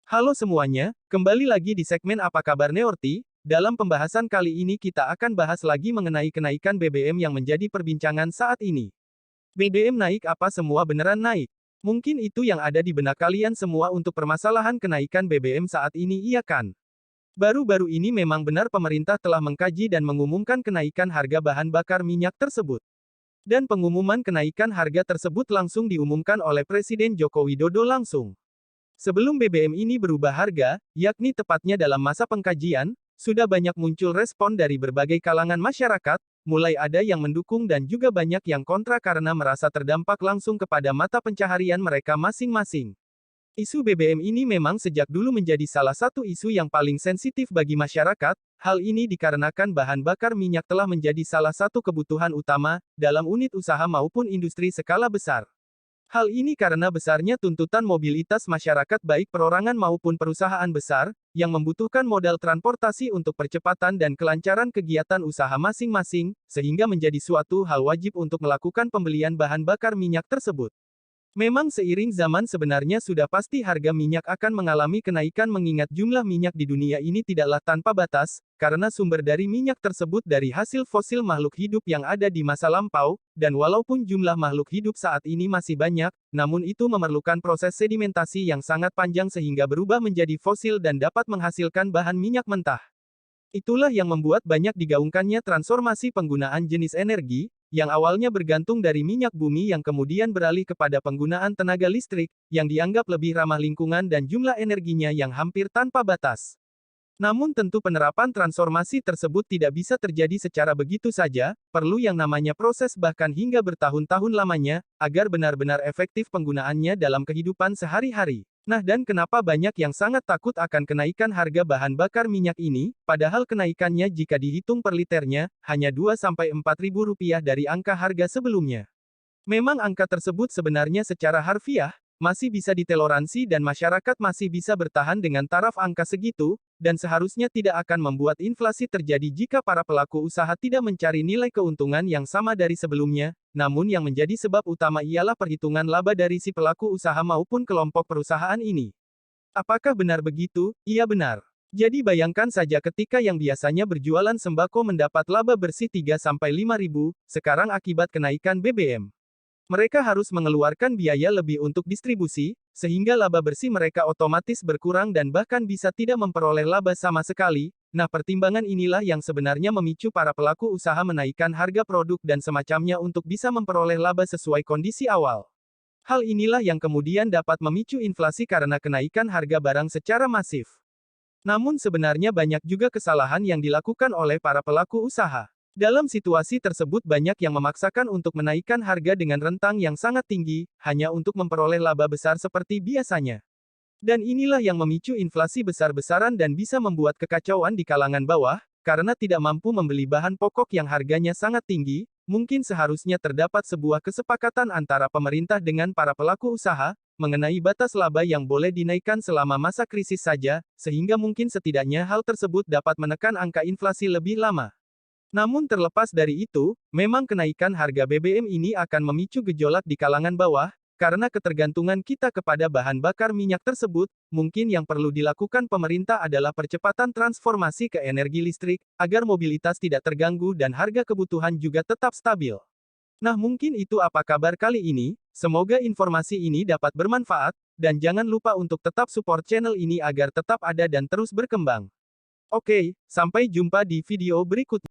Halo semuanya, kembali lagi di segmen Apa Kabar Neorti. Dalam pembahasan kali ini kita akan bahas lagi mengenai kenaikan BBM yang menjadi perbincangan saat ini. BBM naik apa semua beneran naik? Mungkin itu yang ada di benak kalian semua untuk permasalahan kenaikan BBM saat ini, iya kan? Baru-baru ini memang benar pemerintah telah mengkaji dan mengumumkan kenaikan harga bahan bakar minyak tersebut. Dan pengumuman kenaikan harga tersebut langsung diumumkan oleh Presiden Joko Widodo langsung. Sebelum BBM ini berubah harga, yakni tepatnya dalam masa pengkajian, sudah banyak muncul respon dari berbagai kalangan masyarakat, mulai ada yang mendukung dan juga banyak yang kontra karena merasa terdampak langsung kepada mata pencaharian mereka masing-masing. Isu BBM ini memang sejak dulu menjadi salah satu isu yang paling sensitif bagi masyarakat, hal ini dikarenakan bahan bakar minyak telah menjadi salah satu kebutuhan utama, dalam unit usaha maupun industri skala besar. Hal ini karena besarnya tuntutan mobilitas masyarakat baik perorangan maupun perusahaan besar, yang membutuhkan modal transportasi untuk percepatan dan kelancaran kegiatan usaha masing-masing, sehingga menjadi suatu hal wajib untuk melakukan pembelian bahan bakar minyak tersebut. Memang seiring zaman sebenarnya sudah pasti harga minyak akan mengalami kenaikan mengingat jumlah minyak di dunia ini tidaklah tanpa batas, karena sumber dari minyak tersebut dari hasil fosil makhluk hidup yang ada di masa lampau, dan walaupun jumlah makhluk hidup saat ini masih banyak, namun itu memerlukan proses sedimentasi yang sangat panjang sehingga berubah menjadi fosil dan dapat menghasilkan bahan minyak mentah. Itulah yang membuat banyak digaungkannya transformasi penggunaan jenis energi, yang awalnya bergantung dari minyak bumi yang kemudian beralih kepada penggunaan tenaga listrik, yang dianggap lebih ramah lingkungan dan jumlah energinya yang hampir tanpa batas. Namun tentu penerapan transformasi tersebut tidak bisa terjadi secara begitu saja, perlu yang namanya proses bahkan hingga bertahun-tahun lamanya, agar benar-benar efektif penggunaannya dalam kehidupan sehari-hari. Nah dan kenapa banyak yang sangat takut akan kenaikan harga bahan bakar minyak ini, padahal kenaikannya jika dihitung per liternya, hanya 2-4 ribu rupiah dari angka harga sebelumnya. Memang angka tersebut sebenarnya secara harfiah, masih bisa ditoleransi dan masyarakat masih bisa bertahan dengan taraf angka segitu, dan seharusnya tidak akan membuat inflasi terjadi jika para pelaku usaha tidak mencari nilai keuntungan yang sama dari sebelumnya, namun yang menjadi sebab utama ialah perhitungan laba dari si pelaku usaha maupun kelompok perusahaan ini. Apakah benar begitu? Iya benar. Jadi bayangkan saja ketika yang biasanya berjualan sembako mendapat laba bersih 3-5 ribu, sekarang akibat kenaikan BBM. Mereka harus mengeluarkan biaya lebih untuk distribusi, sehingga laba bersih mereka otomatis berkurang dan bahkan bisa tidak memperoleh laba sama sekali. Nah, pertimbangan inilah yang sebenarnya memicu para pelaku usaha menaikkan harga produk dan semacamnya untuk bisa memperoleh laba sesuai kondisi awal. Hal inilah yang kemudian dapat memicu inflasi karena kenaikan harga barang secara masif. Namun sebenarnya banyak juga kesalahan yang dilakukan oleh para pelaku usaha. Dalam situasi tersebut banyak yang memaksakan untuk menaikkan harga dengan rentang yang sangat tinggi, hanya untuk memperoleh laba besar seperti biasanya. Dan inilah yang memicu inflasi besar-besaran dan bisa membuat kekacauan di kalangan bawah, karena tidak mampu membeli bahan pokok yang harganya sangat tinggi, mungkin seharusnya terdapat sebuah kesepakatan antara pemerintah dengan para pelaku usaha, mengenai batas laba yang boleh dinaikkan selama masa krisis saja, sehingga mungkin setidaknya hal tersebut dapat menekan angka inflasi lebih lama. Namun terlepas dari itu, memang kenaikan harga BBM ini akan memicu gejolak di kalangan bawah, karena ketergantungan kita kepada bahan bakar minyak tersebut, mungkin yang perlu dilakukan pemerintah adalah percepatan transformasi ke energi listrik, agar mobilitas tidak terganggu dan harga kebutuhan juga tetap stabil. Nah mungkin itu apa kabar kali ini, semoga informasi ini dapat bermanfaat, dan jangan lupa untuk tetap support channel ini agar tetap ada dan terus berkembang. Oke, sampai jumpa di video berikutnya.